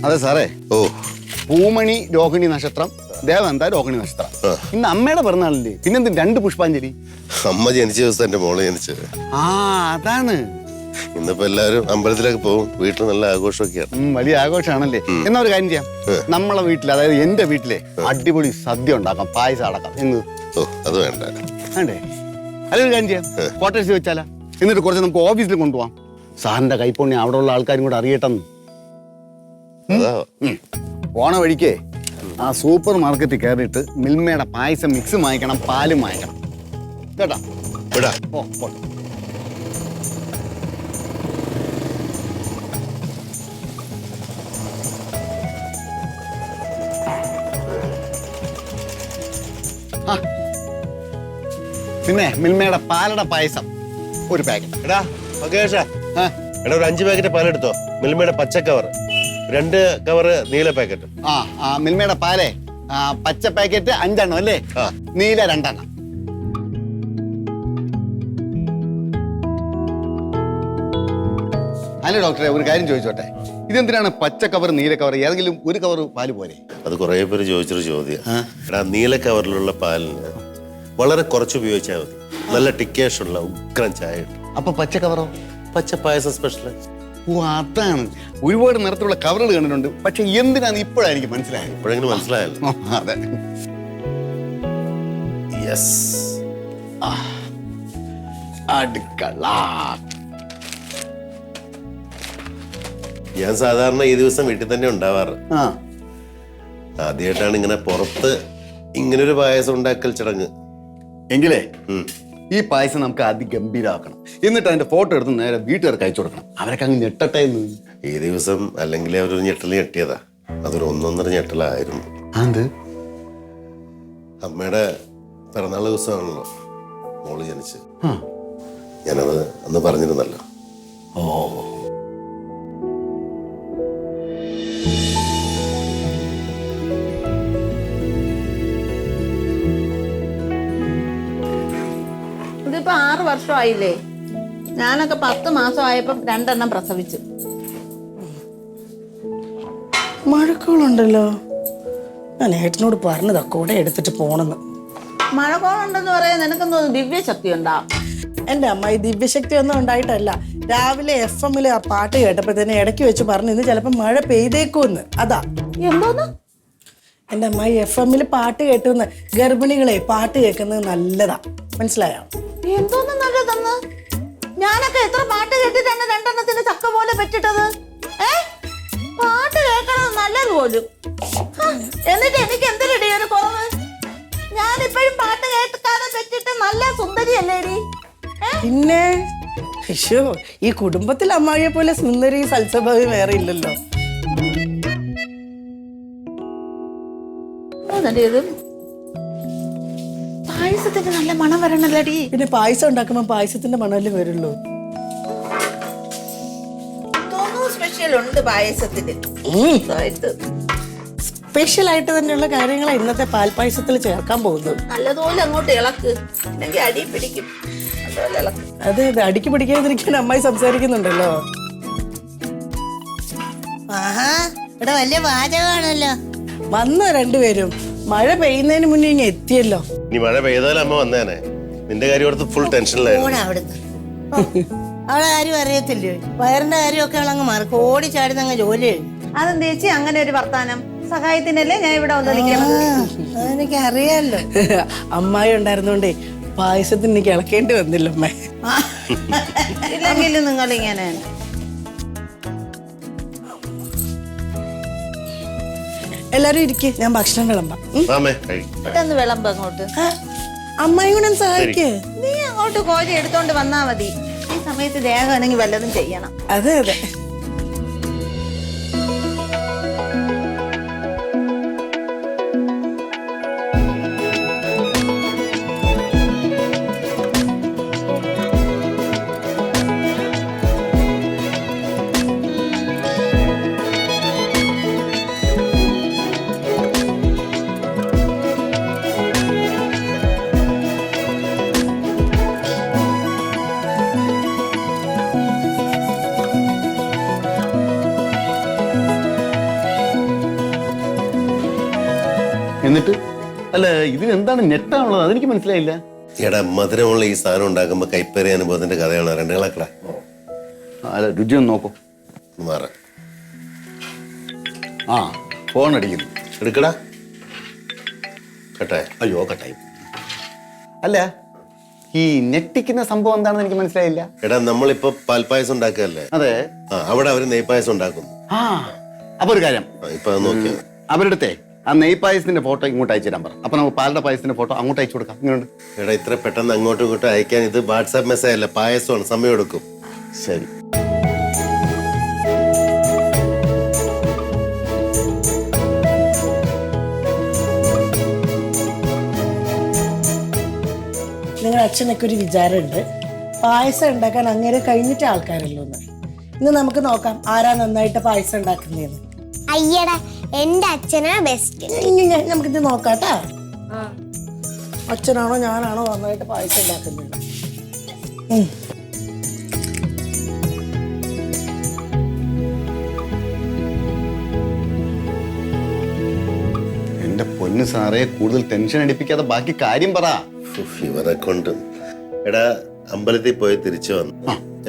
അതെ സാറേ. ഓ, പൂമണി രോഹിണി നക്ഷത്രം, ദേവന്ത രോഹിണി നക്ഷത്രം. ഇന്ന് അമ്മയുടെ പിറന്നാളല്ലേ, പിന്നെന്ത് 2 പുഷ്പാഞ്ജലി? അമ്മ ജനിച്ച ദിവസം എന്റെ മോള് ജനിച്ചത്. ആ, അതാണ്. ഇന്നിപ്പോ എല്ലാവരും അമ്പലത്തിലേക്ക് പോകും, വീട്ടിൽ നല്ല ആഘോഷമൊക്കെയാണ്. വലിയ ആഘോഷമാണല്ലേ. എന്നാ ഒരു കാര്യം ചെയ്യാം, നമ്മളെ വീട്ടിൽ, അതായത് എന്റെ വീട്ടിലെ അടിപൊളി സദ്യ ഉണ്ടാക്കാം, പായസം അടക്കാം. എന്ന് ഓ, അത് വേണ്ട. വേണ്ടേ? അതൊരു കാര്യം ചെയ്യാം, ക്വാർട്ടേഴ്സിൽ വെച്ചാലാ. എന്നിട്ട് കുറച്ച് നമുക്ക് ഓഫീസിൽ കൊണ്ടുപോകാം. സാറിന്റെ കൈപ്പുണ്യം അവിടെ ഉള്ള ആൾക്കാരും കൂടെ അറിയട്ടെന്ന്. പോണ വഴിക്കേ ആ സൂപ്പർ മാർക്കറ്റിൽ കയറിയിട്ട് മിൽമയുടെ പായസം മിക്സ് വാങ്ങിക്കണം, പാലും വാങ്ങിക്കണം കേട്ടാ. പിന്നെ മിൽമയുടെ പാലട പായസം ഒരു പാക്കറ്റ്. എടാ ഒരു 5 പാക്കറ്റ് പാലെടുത്തോ. മിൽമയുടെ പച്ച കവർ 2 കവർ നീല പാക്കറ്റ്. മിൽമയുടെ പാലേ പച്ച പാക്കറ്റ് 5 എണ്ണം അല്ലേ, നീല 2 എണ്ണം. അല്ല ഡോക്ടറെ, ഒരു കാര്യം ചോദിച്ചോട്ടെ, ഇതെന്തിനാണ് പച്ച കവർ നീല കവർ? ഏതെങ്കിലും ഒരു കവർ പാല് പോരെ? അത് കുറെ പേര് ചോദിച്ചൊരു ചോദ്യം. എടാ, നീല കവറിലുള്ള പാലിന് വളരെ കുറച്ച് ഉപയോഗിച്ചാൽ മതി, നല്ല ടിക്കേഷനുള്ള ഉഗ്രൻ ചായ കിട്ടും. അപ്പൊ പച്ച കവറോ? പച്ച പായസം സ്പെഷ്യൽ. ഓ, അതാണ്. ഒരുപാട് നിറത്തിലുള്ള കവറുകൾ കണ്ടിട്ടുണ്ട്, പക്ഷെ എന്തിനാന്ന് ഇപ്പോഴാണ് എനിക്ക് മനസ്സിലായത്. ഇപ്പോഴെങ്കിലും മനസ്സിലായല്ലോ. അതെ. യെസ്. അടുക്കള. ഞാൻ സാധാരണ ഈ ദിവസം വീട്ടിൽ തന്നെ ഉണ്ടാവാറ്. ആദ്യമായിട്ടാണ് ഇങ്ങനെ പുറത്ത് ഇങ്ങനൊരു പായസം ഉണ്ടാക്കൽ ചടങ്ങ്. എങ്കിലേ ഈ പായസം നമുക്ക് അതിഗംഭീരമാക്കണം. എന്നിട്ട് അതിന്റെ ഫോട്ടോ എടുത്ത് നേരെ വീട്ടുകാർക്ക് അയച്ചു കൊടുക്കണം. അവരൊക്കെ അങ്ങ് ഞെട്ടട്ടെ എന്ന്. ഈ ദിവസം അല്ലെങ്കിൽ അവരൊരു ഞെട്ടൽ ഞെട്ടിയതാ. അതൊരു 1.5 ഞെട്ടലായിരുന്നു. അത് അമ്മയുടെ പിറന്നാൾ ദിവസമാണല്ലോ മോള് ജനിച്ച്. ഞാനത് അന്ന് പറഞ്ഞിരുന്നല്ലോ. ഓ, ഇതിപ്പോ 6 വർഷമായില്ലേ. ഞാനൊക്കെ 10 മാസമായപ്പോ 2 എണ്ണം പ്രസവിച്ചു. മഴക്കോളുണ്ടല്ലോ. ഞാൻ ഏട്ടനോട് പറഞ്ഞതാ കൂടെ എടുത്തിട്ട് പോണെന്ന്. മഴക്കോളുണ്ടെന്ന് പറയാൻ നിനക്കെന്തോ ദിവ്യശക്തി ഉണ്ടാ? എന്റെ അമ്മായി ദിവ്യശക്തി ഒന്നും ഉണ്ടായിട്ടല്ല. രാവിലെ FM-ല് ആ പാട്ട് കേട്ടപ്പോ തന്നെ ഇടയ്ക്ക് വെച്ച് പറഞ്ഞു ഇന്ന് ചിലപ്പോ മഴ പെയ്തേക്കുമെന്ന്. അതാ. എന്തോന്ന്? എന്റെ അമ്മായി FM-ല് പാട്ട് കേട്ടുന്ന്. ഗർഭിണികളെ പാട്ട് കേൾക്കുന്നത് നല്ലതാ, മനസ്സിലായോ? എന്തോന്ന് നല്ലതെന്ന്? ഞാനൊക്കെ എത്ര പാട്ട് കേട്ടിട്ടാണ് 2 എണ്ണത്തിന് ചക്ക പോലെ പറ്റിട്ടത്. പാട്ട് കേൾക്കണത് നല്ലത് പോലും. എന്നിട്ട് എനിക്ക് എന്തിനടി ഒരു കുറവ്? ഞാനിപ്പോഴും പാട്ട് കേൾക്കാതെ പറ്റിട്ട് നല്ല സുന്ദരിയല്ലേടി? പിന്നെ അയ്യോ, ഈ കുടുംബത്തിൽ അമ്മായിയെ പോലെ സുന്ദരി സൽസ്വഭാവി വേറെ ഇല്ലല്ലോ. പായസത്തിന് നല്ല മണം വരണല്ലടി. പിന്നെ പായസം ഉണ്ടാക്കുമ്പോ പായസത്തിന്റെ മണമല്ലേ വരുള്ളൂ. സ്പെഷ്യൽ ഉണ്ട് പായസത്തിന്. സ്പെഷ്യൽ ആയിട്ട് തന്നെയുള്ള കാര്യങ്ങളാണ് ഇന്നത്തെ പാൽപ്പായസത്തിൽ ചേർക്കാൻ പോകുന്നത്. നല്ലതുപോലെ അങ്ങോട്ട് ഇളക്ക്, അല്ലെങ്കിൽ അടി പിടിക്കും. അതെ അതെ, അടിക്ക് പിടിക്കാതിരിക്കാൻ അമ്മായി സംസാരിക്കുന്നുണ്ടല്ലോ. ആഹാ, ഇവിടെ വലിയ പാചകമാണല്ലോ. വന്നോ രണ്ടുപേരും? മഴ പെയ്യുന്നതിന് മുന്നേ ഇങ്ങനെ എത്തിയല്ലോ. ഇനി മഴ പെയ്താലും അമ്മ വന്നേനെ. നിന്റെ കാര്യം ഓർത്ത് ഫുൾ ടെൻഷനിലായിരുന്നു. അവിടുന്ന് അവളെ കാര്യം അറിയത്തില്ലേ? വയറിന്റെ കാര്യമൊക്കെ അവളങ്ങ് മറക്കും. ഓടി ചാടുന്നങ്ങ് ജോലി കഴിഞ്ഞു. അതെന്താ ചേച്ചി അങ്ങനെ ഒരു വർത്താനം? സഹായത്തിനല്ലേ ഞാൻ ഇവിടെ വന്നിരിക്കുന്നത്. അതെനിക്ക് അറിയാലോ. അമ്മായി ഉണ്ടായിരുന്നോണ്ടേ പായസത്തിന് എനിക്ക് ഇളക്കേണ്ടി വന്നില്ല അമ്മ. ഇല്ലെങ്കിലും നിങ്ങൾ ഇങ്ങനെ എല്ലാരും ഇരിക്കേ, ഞാൻ ഭക്ഷണം വിളമ്പാം. പെട്ടെന്ന് വിളമ്പ് അങ്ങോട്ട്. അമ്മായി കൂടെ സഹായിക്കേ. നീ അങ്ങോട്ട് കോരി എടുത്തോണ്ട് വന്നാ മതി. ഈ സമയത്ത് ദേഹമാണെങ്കിൽ വല്ലതും ചെയ്യണം. അതെ അതെ. എന്നിട്ട് അല്ല ഇതിന് എന്താണ് ഞെട്ടാണുള്ളത് അതെനിക്ക് മനസ്സിലായില്ല. എടാ മധുരമുള്ള ഈ സാധനം ഉണ്ടാക്കുമ്പോ കൈപ്പേറിയ അനുഭവത്തിന്റെ കഥയാണ്. രണ്ട് കളക്കടാ അല്ല രുചി ഒന്ന് നോക്കൂ. മാറ ആ ഫോൺ അടിക്കുന്നു. എടുക്കടാ കേട്ടെ. അയ്യോ കട്ടായി. അല്ല ഈ ഞെട്ടിക്കുന്ന സംഭവം എന്താണെന്ന് എനിക്ക് മനസ്സിലായില്ല. എടാ നമ്മളിപ്പോ പാൽപ്പായസം ഉണ്ടാക്കുകയല്ലേ? അതെ. അവിടെ അവര് നെയ്പായസം ഉണ്ടാക്കും. ആ അപ്പൊ ഒരു കാര്യം, ഇപ്പൊ അത് നോക്കിയാ അവരുടെ ആ നെയ് പായസത്തിന്റെ ഫോട്ടോ ഇങ്ങോട്ട് അയച്ചു തരാൻ പറ. അപ്പൊ നമുക്ക് പാലയുടെ പായസത്തിന്റെ ഫോട്ടോ അങ്ങോട്ട് അയച്ചു കൊടുക്കാം. ഇങ്ങോട്ട്. എടാ ഇത്ര പെട്ടെന്ന് അങ്ങോട്ടും ഇങ്ങോട്ടും അയക്കാൻ ഇത് വാട്സാപ്പ് മെസ്സേജ് അല്ല, പായസമാണ്, സമയം എടുക്കും. ശരി. നിങ്ങളുടെ അച്ഛനൊക്കെ ഒരു വിചാരമുണ്ട്, പായസം ഉണ്ടാക്കാൻ അങ്ങനെ കഴിഞ്ഞിട്ട് ആൾക്കാരല്ലോ എന്ന്. ഇന്ന് നമുക്ക് നോക്കാം ആരാ നന്നായിട്ട് പായസം ഉണ്ടാക്കുന്നതെന്ന്. അയ്യടാ എന്റെ അച്ഛനാ ബെസ്റ്റ്. നമുക്കിത് നോക്കാട്ടാ. അച്ഛനാണോ ഞാനാണോ നന്നായിട്ട് പായസം ഉണ്ടാക്കുന്നത്? എന്റെ പൊന്ന് സാറേ, കൂടുതൽ ടെൻഷൻ അടിപ്പിക്കാതെ ബാക്കി കാര്യം പറ. ഇവരെ കൊണ്ട് എടാ അമ്പലത്തിൽ പോയി തിരിച്ചു വന്നു.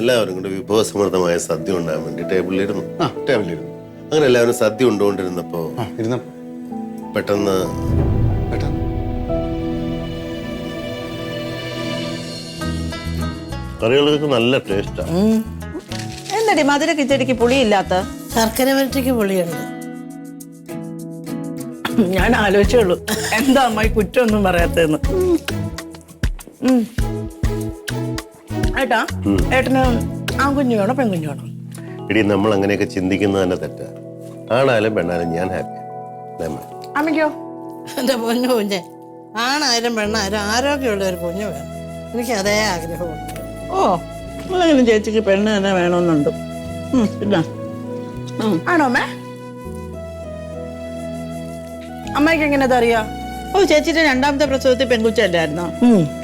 എല്ലാവരും കൂടെ വിഭവസമൃദ്ധമായ സദ്യ ഉണ്ടാകാൻ വേണ്ടി ടേബിളിലിരുന്നു. ടേബിളിലിരുന്നു. അങ്ങനെ എല്ലാവരും സദ്യ ഉണ്ടുകൊണ്ടിരുന്നപ്പോ പെട്ടെന്ന് കറികൾക്ക് നല്ല ടേസ്റ്റാ. എന്നടി മധുര കിച്ചടിക്ക് പുളിയില്ലാത്ത? ശർക്കര വരട്ടിക്ക് പുളിയുണ്ട്. ഞാൻ ആലോചിച്ചുള്ളൂ എന്താ അമ്മായി കുറ്റമൊന്നും പറയാത്തതെന്ന്. ഏട്ടാ, ഏട്ടന് ആൺകുഞ്ഞു വേണോ പെൺകുഞ്ഞു വേണോ? ഇടി നമ്മൾ അങ്ങനെയൊക്കെ ചിന്തിക്കുന്നത് തന്നെ തെറ്റാ. ആണായാലും പെണ്ണായാലും ഞാൻ ഹാപ്പി. അമ്മയ്ക്കോ? എന്റെ പൊന്നു കുഞ്ഞെ, ആണായാലും പെണ്ണായാലും ആരോഗ്യമുള്ള ഒരു കുഞ്ഞു വേണം. എനിക്ക് അതേ ആഗ്രഹമുണ്ട്. ഓ അല്ലെങ്കിലും ചേച്ചിക്ക് പെണ്ണ് തന്നെ വേണമെന്നുണ്ട്. പിന്നെ ആണോ അമ്മ? അമ്മയ്ക്ക് എങ്ങനെ അതറിയാ? ഓ ചേച്ചിയുടെ രണ്ടാമത്തെ പ്രസവത്തിൽ പെൺകുച്ചല്ലായിരുന്നോ?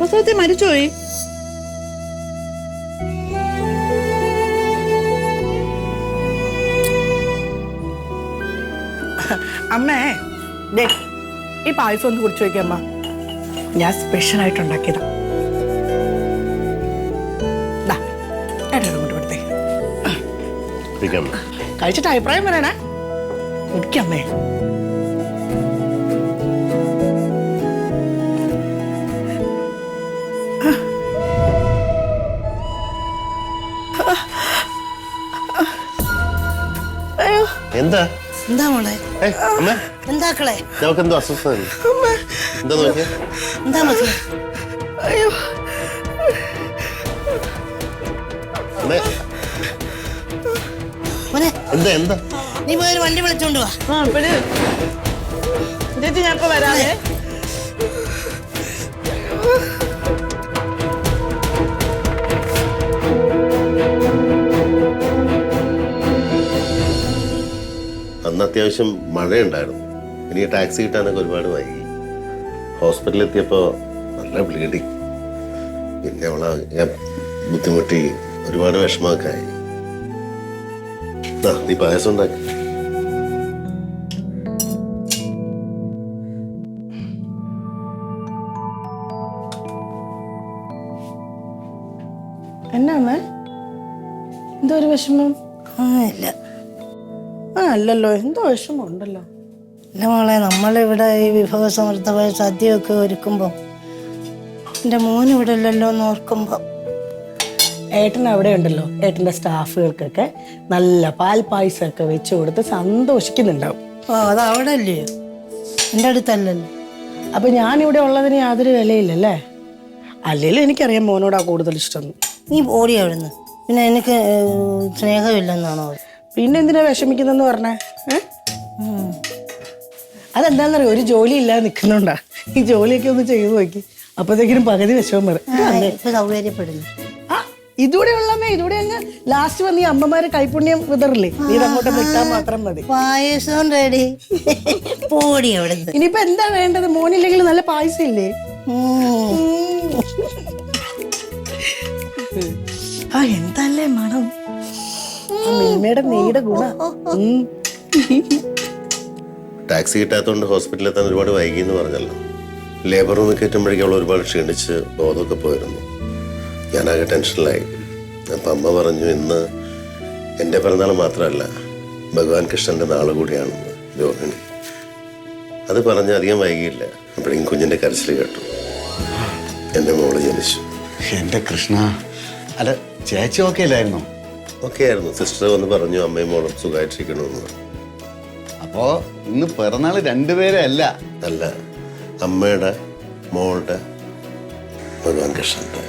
പ്രസവത്തിൽ മരിച്ചുപോയി. അമ്മേ ദേ ഈ പായസം ഒന്ന് കുടിച്ചു നോക്കിയമ്മ. ഞാൻ സ്പെഷ്യൽ ആയിട്ട് ഉണ്ടാക്കിയതാ. കഴിച്ചിട്ട് അഭിപ്രായം പറയണേ. കുടിക്കമ്മേ. എന്താ എന്താ മോളെ? എന്താക്കളെ? നമുക്ക് എന്തോ അസ്വസ്ഥത. എന്താ നോക്കിയ? എന്താ മക്കളെ? എന്താ എന്താ? നീ പോയൊരു വണ്ടി വിളിച്ചോണ്ട് വാ. ചേച്ചി ഞാൻ ഇപ്പൊ വരാതെ. അന്ന് അത്യാവശ്യം മഴയുണ്ടായിരുന്നു. ഇനി ടാക്സി കിട്ടാനൊക്കെ ഒരുപാട് വൈകി. ഹോസ്പിറ്റലിൽ എത്തിയപ്പോൾ നല്ല ബ്ലീഡിങ്. പിന്നെ അവളെ ഞാൻ ബുദ്ധിമുട്ടി, ഒരുപാട് വിഷമമൊക്കെ ആയി. നീ പായസം ഉണ്ടാക്കി. എന്നാ അമ്മ എന്തോ ഒരു വിഷമം? ഇല്ല. അല്ലല്ലോ, എന്തോ വിഷമം ഉണ്ടല്ലോ. എൻ്റെ മോളെ, നമ്മളിവിടെ ഈ വിഭവസമൃദ്ധമായ സദ്യയൊക്കെ ഒരുക്കുമ്പോൾ എൻ്റെ മോനിവിടെ ഇല്ലല്ലോ എന്ന് ഓർക്കുമ്പോൾ. ഏട്ടൻ അവിടെ ഉണ്ടല്ലോ, ഏട്ടൻ്റെ സ്റ്റാഫുകൾക്കൊക്കെ നല്ല പാൽപ്പായസമൊക്കെ വെച്ച് കൊടുത്ത് സന്തോഷിക്കുന്നുണ്ടാവും. ഓ, അത് അവിടെ അല്ലയോ, എൻ്റെ അടുത്തല്ലല്ലോ. അപ്പൊ ഞാനിവിടെ ഉള്ളതിന് യാതൊരു വിലയില്ലല്ലേ? അല്ലെങ്കിലും എനിക്കറിയാം മോനോടാ കൂടുതൽ ഇഷ്ടം. നീ ഓടി അവിടുന്ന്. പിന്നെ എനിക്ക് സ്നേഹമില്ലെന്നാണോ? പിന്നെ എന്തിനാ വിഷമിക്കുന്നെന്ന് പറഞ്ഞേ? അതെന്താന്നറിയോ, ഒരു ജോലി ഇല്ലാതെ നിൽക്കുന്നുണ്ടാ. ഈ ജോലിയൊക്കെ ഒന്ന് ചെയ്തു നോക്കി, അപ്പോഴത്തേക്കിനും പകുതി വിഷമം വരും. സൗകര്യപ്പെടുന്നു. ആ ഇതൂടെ ഉള്ളമ്മേ, ഇതൂടെ അങ്ങ് ലാസ്റ്റ് വന്ന് ഈ അമ്മമാര് കൈപുണ്യം വിതറില്ലേ, നീ അങ്ങോട്ട് വിട്ടാൽ മാത്രം മതി. പായസം റെഡി. പോടി അവിടുന്ന്. ഇനിയിപ്പോ എന്താ വേണ്ടത്? മോനില്ലെങ്കിൽ നല്ല പായസം ഇല്ലേ? ആ എന്തല്ലേ മണം, മിൽമയുടെ നെയ്യുടെ ഗുണ. ടാക്സി കിട്ടാത്തതുകൊണ്ട് ഹോസ്പിറ്റലിൽ എത്താൻ ഒരുപാട് വൈകി എന്ന് പറഞ്ഞല്ലോ. ലേബർ റൂമിൽ കയറ്റുമ്പോഴേക്കും അവൾ ഒരുപാട് ക്ഷീണിച്ച് ബോധമൊക്കെ പോയിരുന്നു. ഞാനാകെ ടെൻഷനിലായി. അപ്പം അമ്മ പറഞ്ഞു, ഇന്ന് എൻ്റെ പിറന്നാൾ മാത്രമല്ല, ഭഗവാൻ കൃഷ്ണൻ്റെ നാൾ കൂടിയാണെന്ന് രോഹിണി. അത് പറഞ്ഞ് അധികം വൈകിയില്ല. അപ്പോഴേക്കും കുഞ്ഞിൻ്റെ കരച്ചിൽ കേട്ടു. എൻ്റെ മോള് ജനിച്ചു. എൻ്റെ കൃഷ്ണ, അല്ല ചേച്ചി ഓക്കെ അല്ലായിരുന്നോ? ഓക്കെ ആയിരുന്നു. സിസ്റ്റർ വന്ന് പറഞ്ഞു അമ്മയും മോളും സുഖമായിട്ടിരിക്കണമെന്ന്. അപ്പോ ഇന്ന് പിറന്നാള് രണ്ടുപേരെ അല്ല, അല്ല, അമ്മയുടെ മോളുടെ ഭഗവാൻ കൃഷ്ണൻ്റെ.